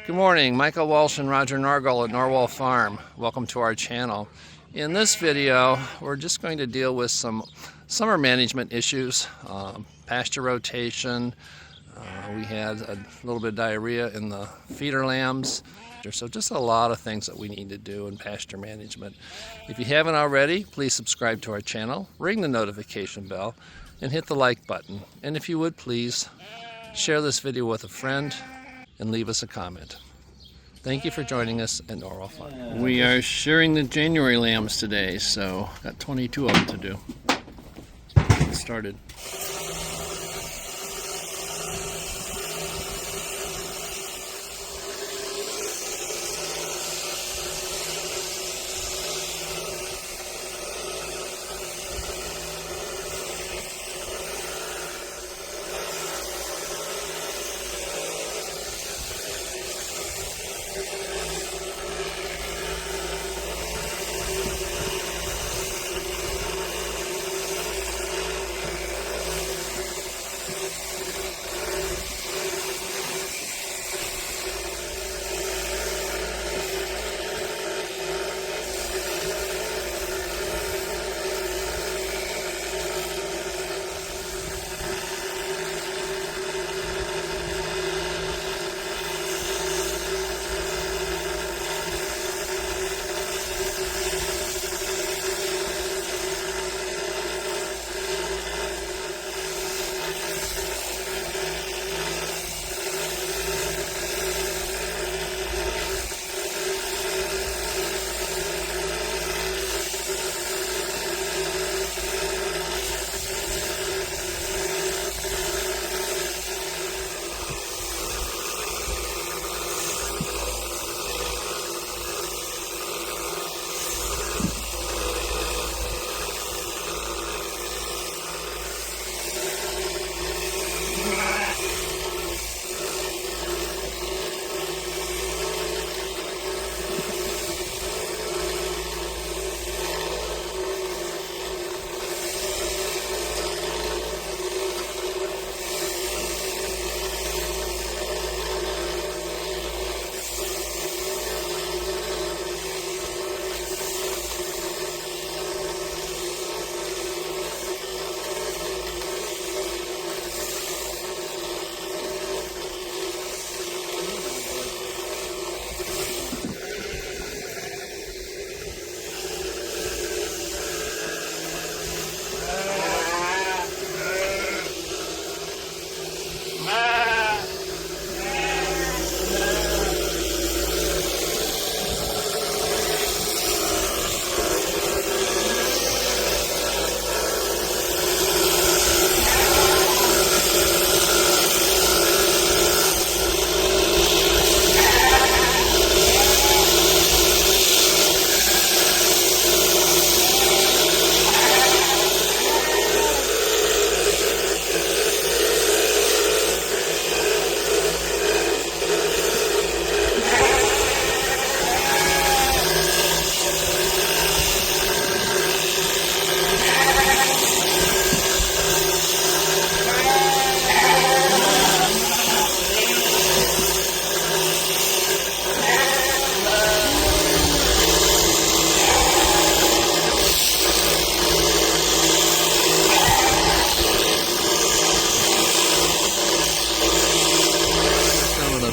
Good morning, Michael Walsh and Roger Norgel at Norwal Farm. Welcome to our channel. In this video, we're just going to deal with some summer management issues, pasture rotation. We had a little bit of diarrhea in the feeder lambs. So just a lot of things that we need to do in pasture management. If you haven't already, please subscribe to our channel, ring the notification bell, and hit the like button. And if you would, please share this video with a friend and leave us a comment. Thank you for joining us at Norwal Farm. We are shearing the January lambs today, so got 22 of them to do. Get started.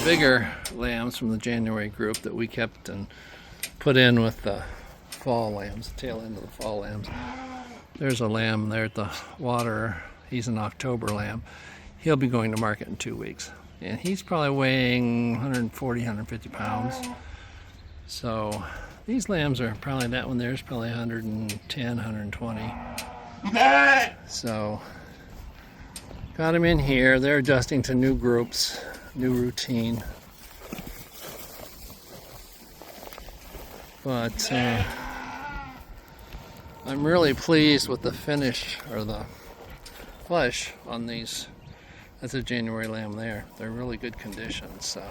Bigger lambs from the January group that we kept and put in with the fall lambs, the tail end of the fall lambs. There's a lamb there at the water. He's an October lamb. He'll be going to market in 2 weeks. And he's probably weighing 140, 150 pounds. So these lambs are probably, that one there's probably 110, 120. So got them in here. They're adjusting to new groups. New routine, but I'm really pleased with the finish or the flesh on these. That's a January lamb there. They're really good condition, so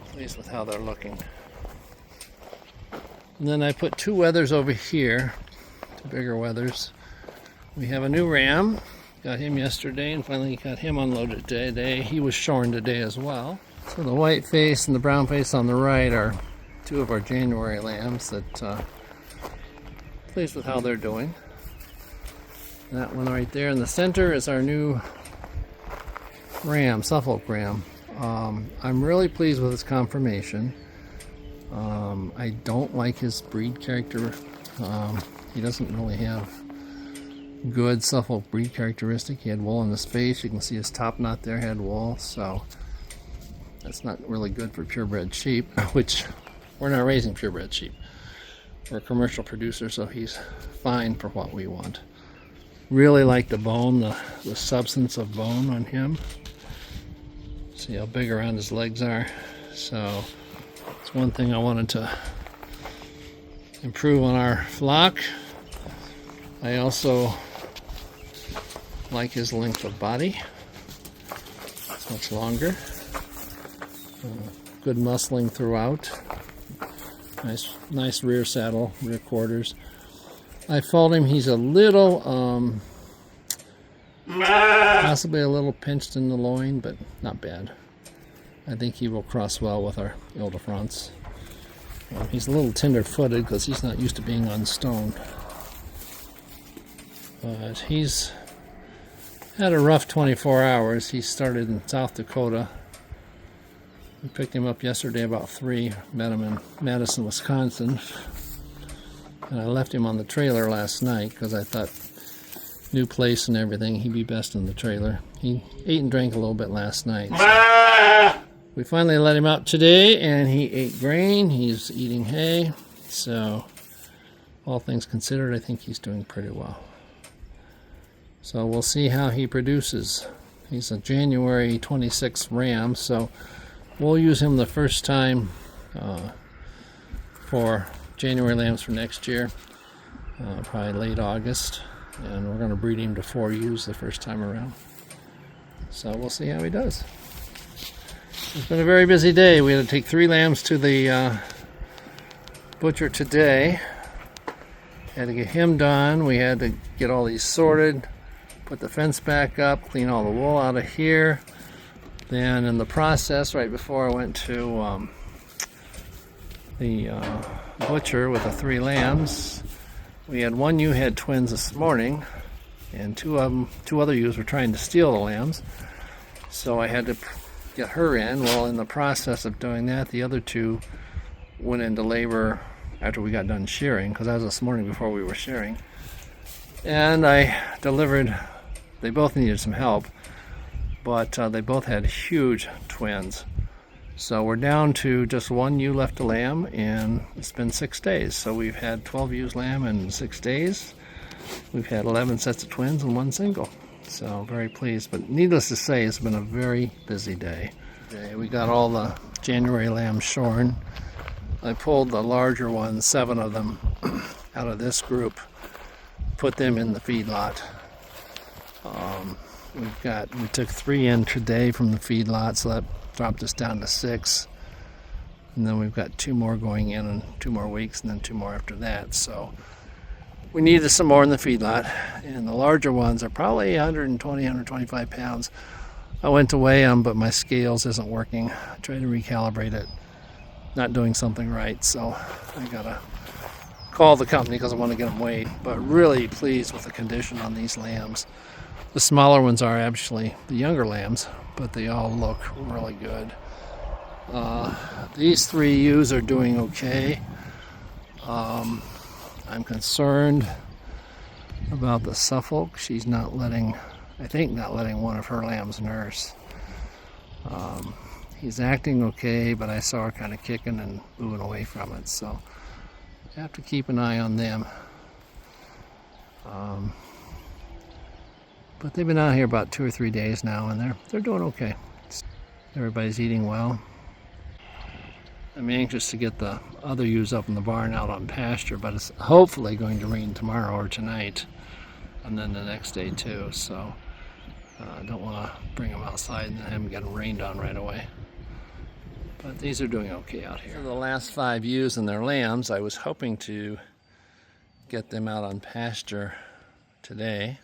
pleased with how they're looking. And then I put 2 wethers over here, 2 bigger wethers. We have a new ram. Got him yesterday and finally got him unloaded today. He was shorn today as well. So the white face and the brown face on the right are two of our January lambs that pleased with how they're doing. That one right there in the center is our new ram, Suffolk ram. I'm really pleased with his conformation. I don't like his breed character. He doesn't really have good Suffolk breed characteristic. He had wool in his face. You can see his top knot there had wool, so that's not really good for purebred sheep, which we're not raising purebred sheep. We're a commercial producer, so he's fine for what we want. Really like the bone, the substance of bone on him. See how big around his legs are. So it's one thing I wanted to improve on our flock. I also like his length of body. It's much longer. Good muscling throughout. Nice rear saddle, rear quarters. I fault him. He's a little, possibly a little pinched in the loin, but not bad. I think he will cross well with our Ile-de-France. He's a little tender-footed because he's not used to being on stone. But he's had a rough 24 hours. He started in South Dakota. We picked him up yesterday about 3. Met him in Madison, Wisconsin. And I left him on the trailer last night because I thought new place and everything, he'd be best in the trailer. He ate and drank a little bit last night. So we finally let him out today, and he ate grain. He's eating hay. So all things considered, I think he's doing pretty well. So we'll see how he produces. He's a January 26th ram, so we'll use him the first time for January lambs for next year, probably late August, and we're going to breed him to 4 ewes the first time around. So we'll see how he does. It's been a very busy day. We had to take 3 lambs to the butcher today. Had to get him done. We had to get all these sorted, put the fence back up, clean all the wool out of here. Then in the process, right before I went to the butcher with the 3 lambs, we had 1 ewe had twins this morning, and 2 other ewes were trying to steal the lambs. So I had to get her in. Well, in the process of doing that, the other 2 went into labor after we got done shearing, because that was this morning before we were shearing. And I delivered. They both needed some help, but they both had huge twins. So we're down to just 1 ewe left to lamb, and it's been 6 days. So we've had 12 ewes lamb in 6 days. We've had 11 sets of twins and 1 single. So very pleased, but needless to say, it's been a very busy day. We got all the January lambs shorn. I pulled the larger ones, 7 of them, out of this group, put them in the feedlot. We took 3 in today from the feedlot, so that dropped us down to 6. And then we've got 2 more going in 2 more weeks, and then 2 more after that. So we needed some more in the feedlot. And the larger ones are probably 120, 125 pounds. I went to weigh them, but my scales isn't working. I tried to recalibrate it. Not doing something right, so I gotta call the company because I want to get them weighed. But really pleased with the condition on these lambs. The smaller ones are actually the younger lambs, but they all look really good. These 3 ewes are doing okay. I'm concerned about the Suffolk. She's not letting one of her lambs nurse. He's acting okay, but I saw her kind of kicking and moving away from it, so I have to keep an eye on them. But they've been out here about 2 or 3 days now, and they're doing okay. Everybody's eating well. I'm anxious to get the other ewes up in the barn out on pasture, but it's hopefully going to rain tomorrow or tonight, and then the next day too. So I don't want to bring them outside and have them get rained on right away. But these are doing okay out here. For the last 5 ewes and their lambs, I was hoping to get them out on pasture today,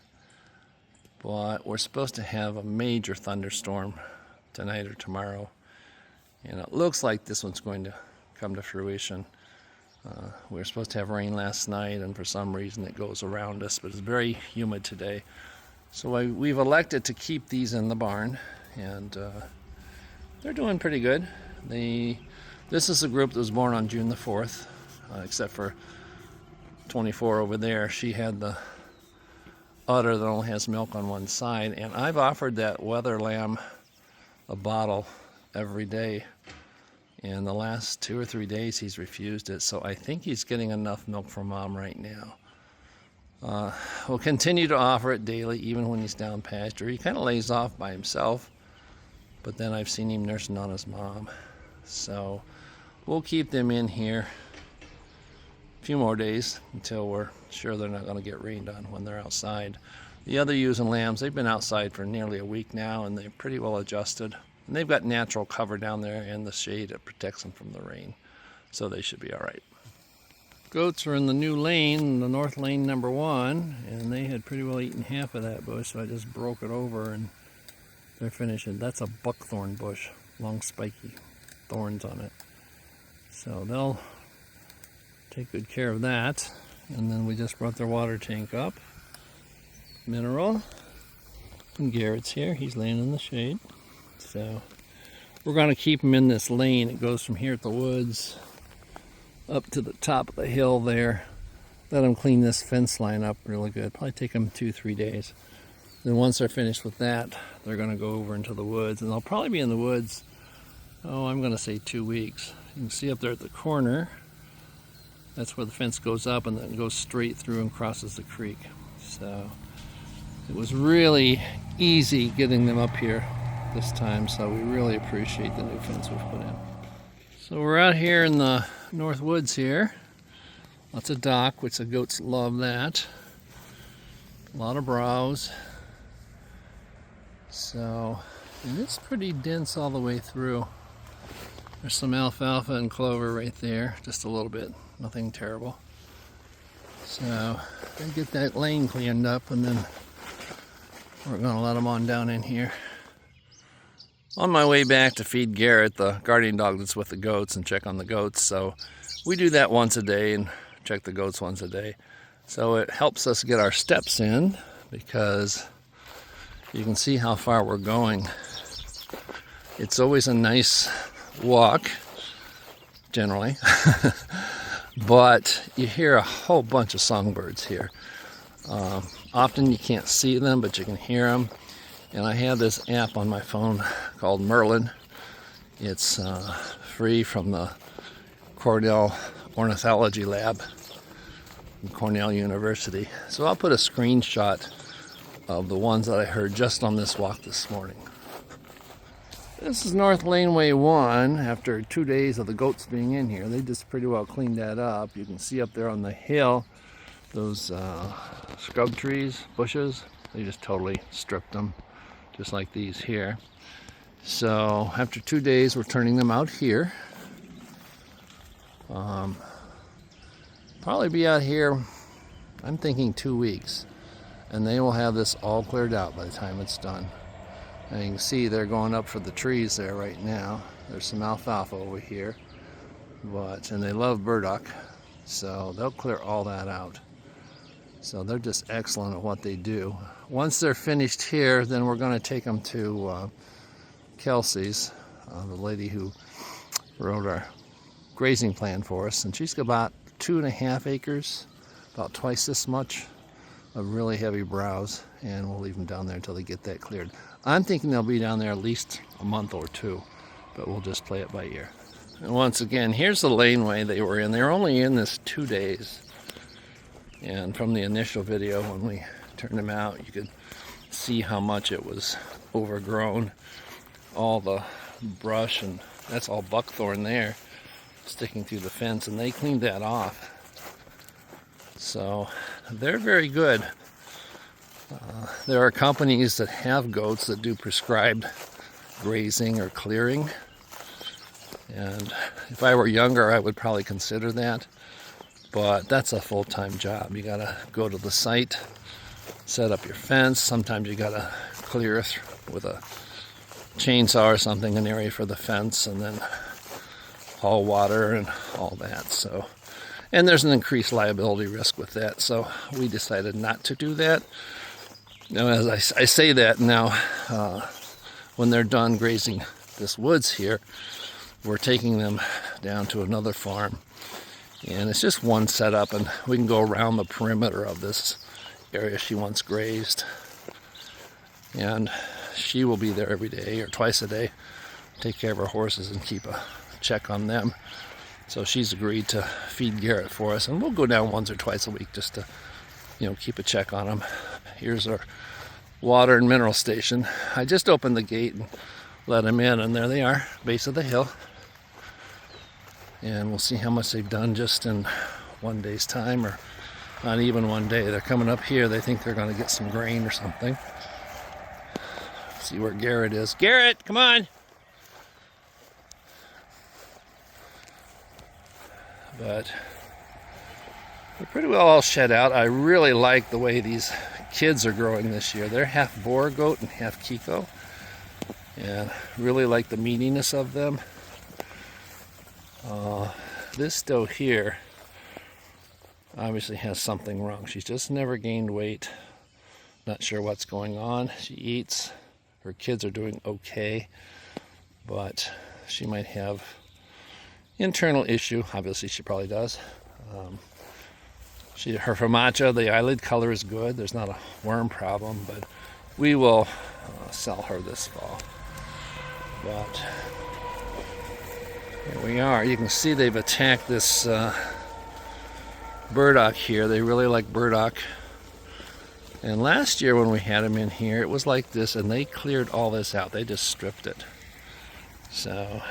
but we're supposed to have a major thunderstorm tonight or tomorrow, And it looks like this one's going to come to fruition. We were supposed to have rain last night, and for some reason it goes around us, but it's very humid today. So we've elected to keep these in the barn, and they're doing pretty good. This is a group that was born on June the 4th, except for 24 over there. She had the udder that only has milk on one side, and I've offered that wether lamb a bottle every day. In the last 2 or 3 days, he's refused it, so I think he's getting enough milk from Mom right now. We'll continue to offer it daily, even when he's down pasture. He kind of lays off by himself, but then I've seen him nursing on his mom. So we'll keep them in here a few more days until we're sure they're not going to get rained on when they're outside. The other ewes and lambs, they've been outside for nearly a week now, and they're pretty well adjusted. And they've got natural cover down there and the shade that protects them from the rain, so they should be all right. Goats are in the new lane, the north lane number 1, and they had pretty well eaten half of that bush, so I just broke it over and they're finishing. That's a buckthorn bush, long spiky thorns on it. So they'll take good care of that. And then we just brought their water tank up. Mineral. And Garrett's here, he's laying in the shade. So we're going to keep him in this lane. It goes from here at the woods up to the top of the hill there. Let them clean this fence line up really good. Probably take them 2-3 days. Then once they're finished with that, they're going to go over into the woods, and they'll probably be in the woods, I'm going to say 2 weeks. You can see up there at the corner, that's where the fence goes up and then goes straight through and crosses the creek. So it was really easy getting them up here this time, so we really appreciate the new fence we've put in. So we're out here in the north woods here. Lots of dock, which the goats love that. A lot of browse. So, and it's pretty dense all the way through. There's some alfalfa and clover right there, just a little bit, nothing terrible. So, I get that lane cleaned up, and then we're gonna let them on down in here. On my way back to feed Garrett, the guardian dog that's with the goats, and check on the goats. So we do that once a day and check the goats once a day. So it helps us get our steps in, because you can see how far we're going. It's always a nice walk, generally, but you hear a whole bunch of songbirds here. Often you can't see them, but you can hear them. And I have this app on my phone called Merlin. It's free from the Cornell Ornithology Lab from Cornell University. So I'll put a screenshot of the ones that I heard just on this walk this morning. This is North Laneway 1. After 2 days of the goats being in here, they just pretty well cleaned that up. You can see up there on the hill, those scrub trees, bushes, they just totally stripped them, just like these here. So after 2 days, we're turning them out here. Probably be out here, I'm thinking 2 weeks, and they will have this all cleared out by the time it's done. And you can see they're going up for the trees there right now. There's some alfalfa over here, and they love burdock, so they'll clear all that out. So they're just excellent at what they do. Once they're finished here, then we're going to take them to Kelsey's, the lady who wrote our grazing plan for us, and she's got about 2.5 acres, about twice this much of really heavy browse, and we'll leave them down there until they get that cleared. I'm thinking they'll be down there at least a month or 2, but we'll just play it by ear. And once again, here's the laneway they were in. They were only in this 2 days. And from the initial video, when we turned them out, you could see how much it was overgrown. All the brush, and that's all buckthorn there, sticking through the fence, and they cleaned that off. So they're very good. There are companies that have goats that do prescribed grazing or clearing. And if I were younger, I would probably consider that. But that's a full-time job. You gotta go to the site, set up your fence. Sometimes you gotta clear with a chainsaw or something, an area for the fence, and then haul water and all that. So, and there's an increased liability risk with that, so we decided not to do that. Now, as I say that now, when they're done grazing this woods here, we're taking them down to another farm, and it's just one setup, and we can go around the perimeter of this area she once grazed, and she will be there every day or twice a day, take care of her horses and keep a check on them. So she's agreed to feed Garrett for us, and we'll go down once or twice a week just to, keep a check on him. Here's our water and mineral station. I just opened the gate and let him in, and there they are, base of the hill. And we'll see how much they've done just in one day's time, or not even one day. They're coming up here. They think they're going to get some grain or something. See where Garrett is. Garrett, come on! But they're pretty well all shed out. I really like the way these kids are growing this year. They're half Boer goat and half Kiko, and really like the meatiness of them. This doe here obviously has something wrong. She's just never gained weight. Not sure what's going on. She eats. Her kids are doing okay, but she might have internal issue. Obviously she probably does. Her Famacha, the eyelid color is good. There's not a worm problem, but we will sell her this fall. But here we are. You can see they've attacked this burdock here. They really like burdock. And last year when we had them in here, it was like this, and they cleared all this out. They just stripped it. So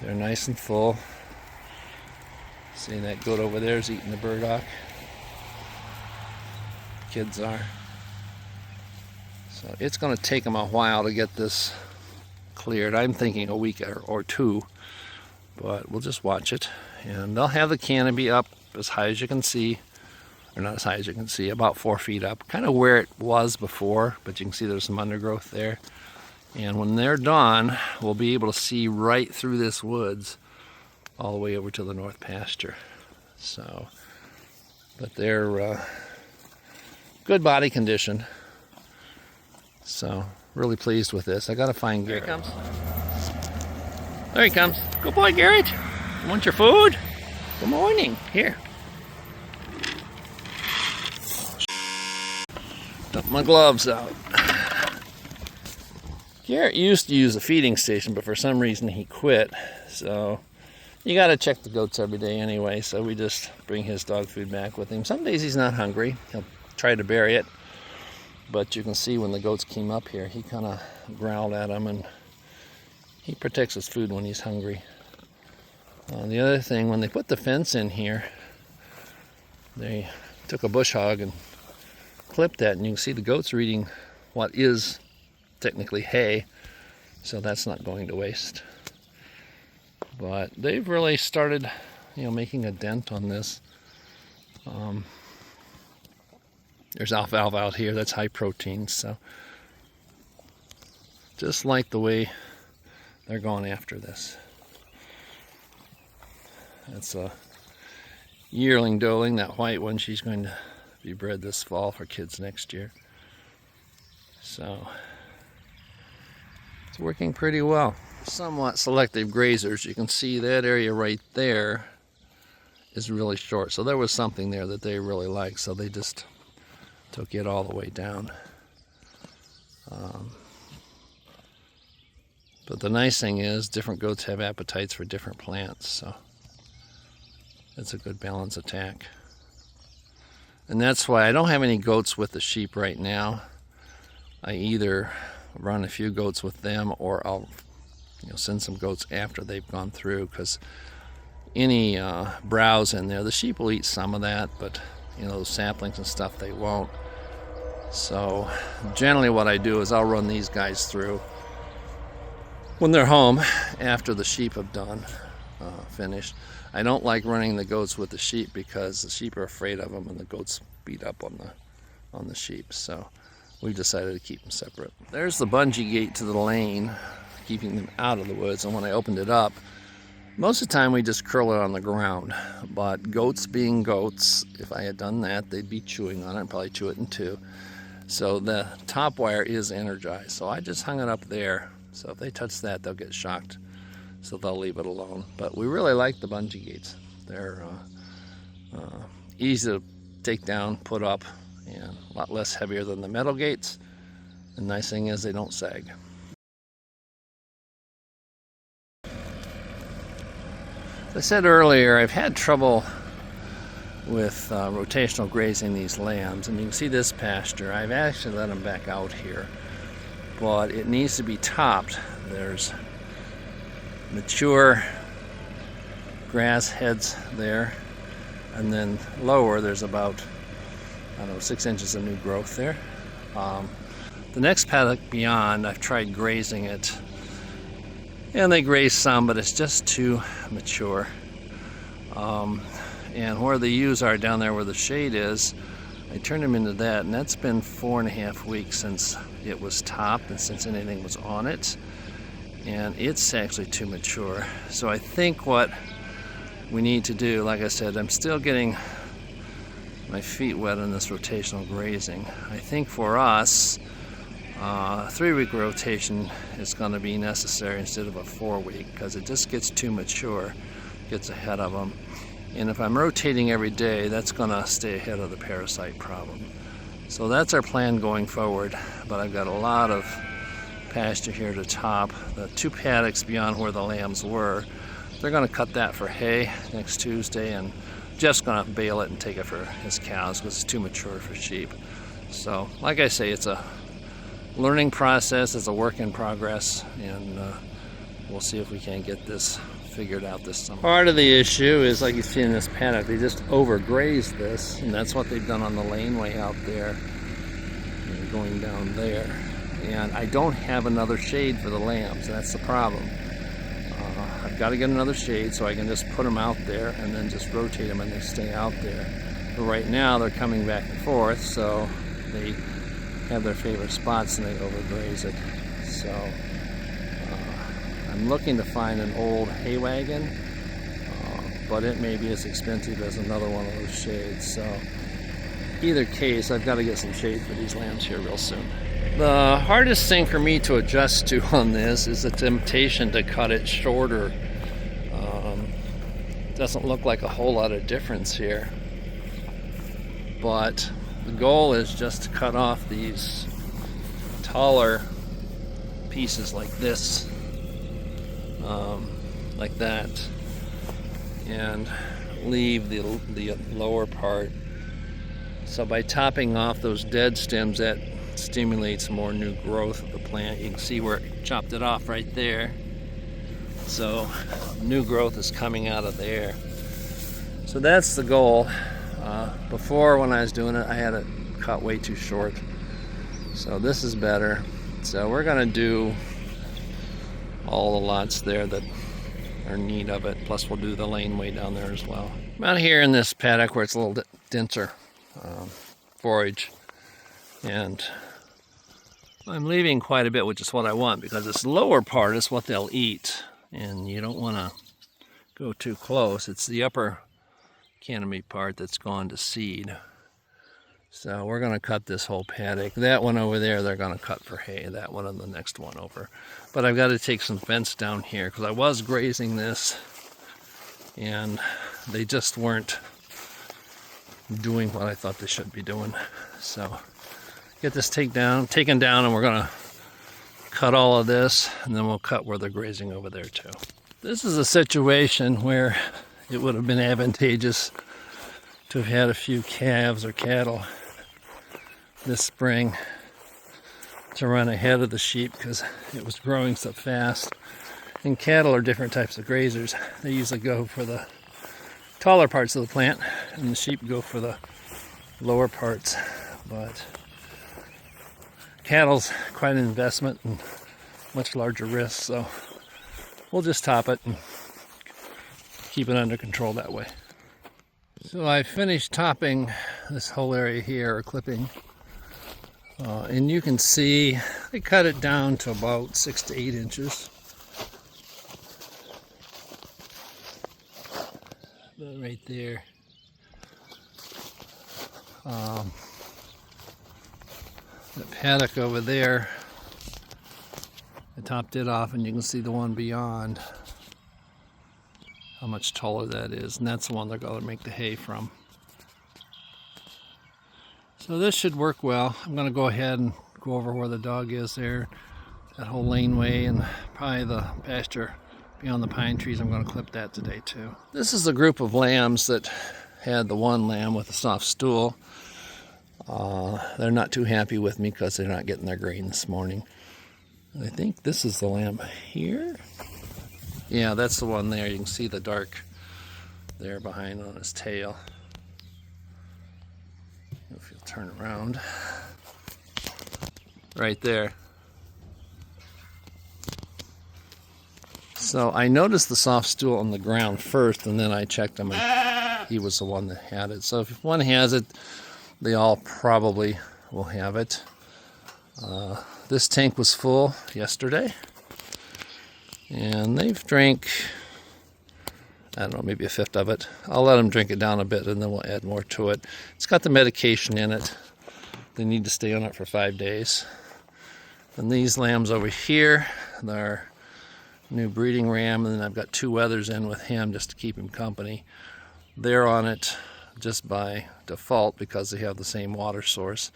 they're nice and full. See that goat over there is eating the burdock. Kids are. So it's going to take them a while to get this cleared. I'm thinking a week or two, but we'll just watch it. And they'll have the canopy up as high as you can see, or not as high as you can see, about 4 feet up, kind of where it was before, but you can see there's some undergrowth there. And when they're done, we'll be able to see right through this woods all the way over to the north pasture. So, but they're good body condition. So, really pleased with this. I gotta find Garrett. There he comes. There he comes. Good boy, Garrett. You want your food? Good morning. Here. Dump my gloves out. Garrett used to use a feeding station, but for some reason he quit. So you got to check the goats every day anyway, so we just bring his dog food back with him. Some days he's not hungry. He'll try to bury it. But you can see when the goats came up here, he kind of growled at them, and he protects his food when he's hungry. The other thing, when they put the fence in here, they took a bush hog and clipped that, and you can see the goats are eating what is technically hay, so that's not going to waste. But they've really started, making a dent on this. There's alfalfa out here, that's high protein, so just like the way they're going after this. That's a yearling doeling, that white one. She's going to be bred this fall for kids next year. So it's working pretty well. Somewhat selective grazers. You can see that area right there is really short. So there was something there that they really liked, so they just took it all the way down. But the nice thing is different goats have appetites for different plants, so it's a good balance attack. And that's why I don't have any goats with the sheep right now. I either run a few goats with them, or I'll send some goats after they've gone through, because any browse in there, the sheep will eat some of that, but those saplings and stuff, they won't. So generally what I do is I'll run these guys through when they're home after the sheep have finished. I don't like running the goats with the sheep because the sheep are afraid of them and the goats beat up on the sheep. So we decided to keep them separate. There's the bungee gate to the lane, keeping them out of the woods. And when I opened it up, most of the time we just curl it on the ground. But goats being goats, if I had done that, they'd be chewing on it and probably chew it in two. So the top wire is energized. So I just hung it up there. So if they touch that, they'll get shocked. So they'll leave it alone. But we really like the bungee gates. They're easy to take down, put up, and a lot less heavier than the metal gates. The nice thing is they don't sag. As I said earlier, I've had trouble with rotational grazing these lambs, and you can see this pasture. I've actually let them back out here, but it needs to be topped. There's mature grass heads there, and then lower there's about, I don't know, 6 inches of new growth there. The next paddock beyond, I've tried grazing it, and they graze some, but it's just too mature. And where the ewes are down there where the shade is, I turned them into that, and that's been 4.5 weeks since it was topped and since anything was on it, and it's actually too mature. So I think what we need to do, like I said, I'm still getting my feet wet on this rotational grazing. I think for us, a 3-week rotation is going to be necessary instead of a 4-week, because it just gets too mature, gets ahead of them. And if I'm rotating every day, that's going to stay ahead of the parasite problem. So that's our plan going forward. But I've got a lot of pasture here to top. The 2 paddocks beyond where the lambs were, they're going to cut that for hay next Tuesday, and Jeff's going to bale it and take it for his cows because it's too mature for sheep. So, like I say, it's a learning process, it's a work in progress, and we'll see if we can't get this figured out this summer. Part of the issue is, like you see in this paddock, they just overgrazed this, and that's what they've done on the laneway out there and going down there. And I don't have another shade for the lambs. That's the problem. I've got to get another shade so I can just put them out there and then just rotate them and they stay out there. But right now they're coming back and forth, so they have their favorite spots and they overgraze it. So I'm looking to find an old hay wagon, but it may be as expensive as another one of those shades. So either case, I've got to get some shade for these lambs here real soon. The hardest thing for me to adjust to on this is the temptation to cut it shorter. Doesn't look like a whole lot of difference here, but the goal is just to cut off these taller pieces like this, like that, and leave the lower part. So by topping off those dead stems, that stimulates more new growth of the plant. You can see where it chopped it off right there. So new growth is coming out of there. So that's the goal. Before, when I was doing it, I had it cut way too short. So this is better. So we're going to do all the lots there that are in need of it. Plus we'll do the laneway down there as well. I'm out here in this paddock where it's a little denser forage. And I'm leaving quite a bit, which is what I want, because this lower part is what they'll eat. And you don't want to go too close. It's the upper canopy part that's gone to seed. So we're going to cut this whole paddock. That one over there, they're going to cut for hay. That one and the next one over. But I've got to take some fence down here because I was grazing this and they just weren't doing what I thought they should be doing. So get this taken down, and we're going to cut all of this, and then we'll cut where they're grazing over there too. This is a situation where it would have been advantageous to have had a few calves or cattle this spring to run ahead of the sheep because it was growing so fast. And cattle are different types of grazers. They usually go for the taller parts of the plant, and the sheep go for the lower parts. But cattle's quite an investment and much larger risk, so we'll just top it and keep it under control that way. So I finished topping this whole area here, or clipping. And you can see they cut it down to about 6 to 8 inches. But right there. The paddock over there, I topped it off, and you can see the one beyond, how much taller that is, and that's the one they're going to make the hay from. So this should work well. I'm going to go ahead and go over where the dog is there, that whole laneway, and probably the pasture beyond the pine trees. I'm going to clip that today too. This is a group of lambs that had the one lamb with a soft stool. They're not too happy with me because they're not getting their grain this morning. I think this is the lamb here. Yeah, that's the one there. You can see the dark there behind on his tail. If you'll turn around. Right there. So I noticed the soft stool on the ground first, and then I checked him, and he was the one that had it. So if one has it, they all probably will have it. This tank was full yesterday, and they've drank, I don't know, maybe a fifth of it. I'll let them drink it down a bit, and then we'll add more to it. It's got the medication in it. They need to stay on it for 5 days. And these lambs over here, they're new breeding ram, and then I've got 2 wethers in with him just to keep him company. They're on it just by default because they have the same water source,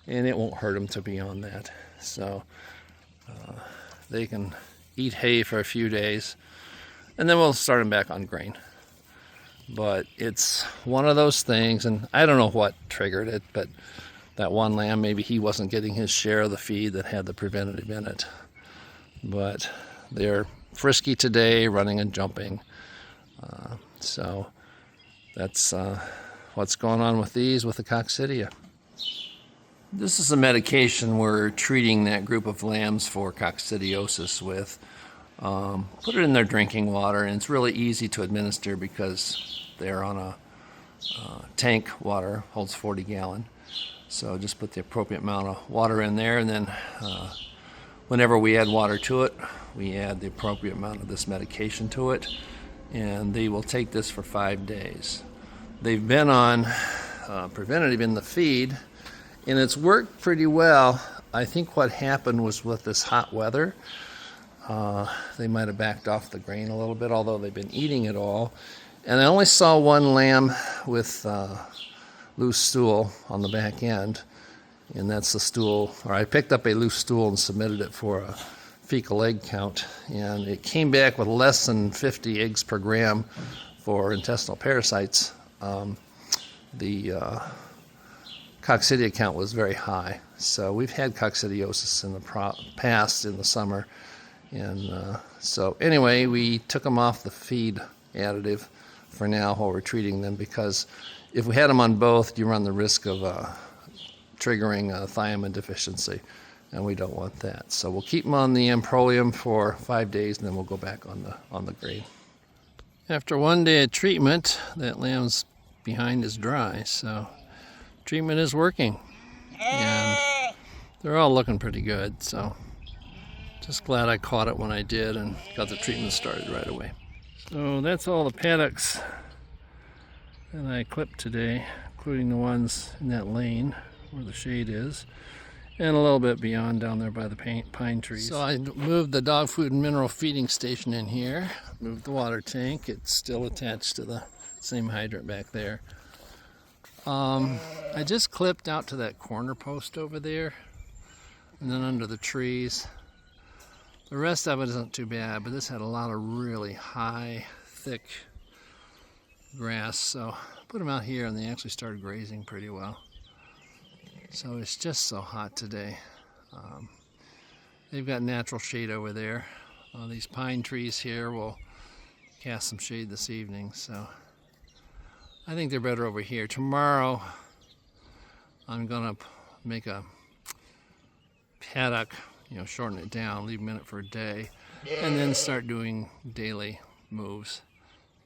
and it won't hurt them to be on that. So they can eat hay for a few days, and then we'll start them back on grain. But it's one of those things, and I don't know what triggered it, but that one lamb, maybe he wasn't getting his share of the feed that had the preventative in it. But they're frisky today, running and jumping. So that's what's going on with these, with the coccidia. This is a medication we're treating that group of lambs for coccidiosis with. Put it in their drinking water, and it's really easy to administer because they're on a tank. Water holds 40 gallon. So just put the appropriate amount of water in there, and then whenever we add water to it, we add the appropriate amount of this medication to it, and they will take this for 5 days. They've been on preventative in the feed, and it's worked pretty well. I think what happened was with this hot weather, they might have backed off the grain a little bit, although they've been eating it all. And I only saw one lamb with loose stool on the back end, and that's the stool, or I picked up a loose stool and submitted it for a fecal egg count, and it came back with less than 50 eggs per gram for intestinal parasites. The coccidia count was very high. So we've had coccidiosis in the past in the summer, and so anyway, we took them off the feed additive for now while we're treating them, because if we had them on both, you run the risk of triggering thiamine deficiency, and we don't want that. So we'll keep them on the Amprolium for 5 days, and then we'll go back on the grain. After 1 day of treatment, that lamb's behind is dry, so treatment is working, and they're all looking pretty good. So just glad I caught it when I did and got the treatment started right away. So that's all the paddocks that I clipped today, including the ones in that lane where the shade is, and a little bit beyond down there by the pine trees. So I moved the dog food and mineral feeding station in here, moved the water tank. It's still attached to the same hydrant back there. I just clipped out to that corner post over there, and then under the trees. The rest of it isn't too bad, but this had a lot of really high, thick grass, so I put them out here, and they actually started grazing pretty well. So it's just so hot today. They've got natural shade over there. These pine trees here will cast some shade this evening, so I think they're better over here. Tomorrow I'm gonna make a paddock, shorten it down, leave them in it for a day, and then start doing daily moves.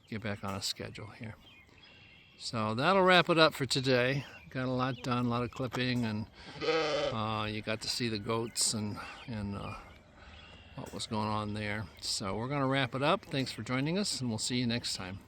Get back on a schedule here. So that'll wrap it up for today. Got a lot done, a lot of clipping, and you got to see the goats and what was going on there. So we're going to wrap it up. Thanks for joining us, and we'll see you next time.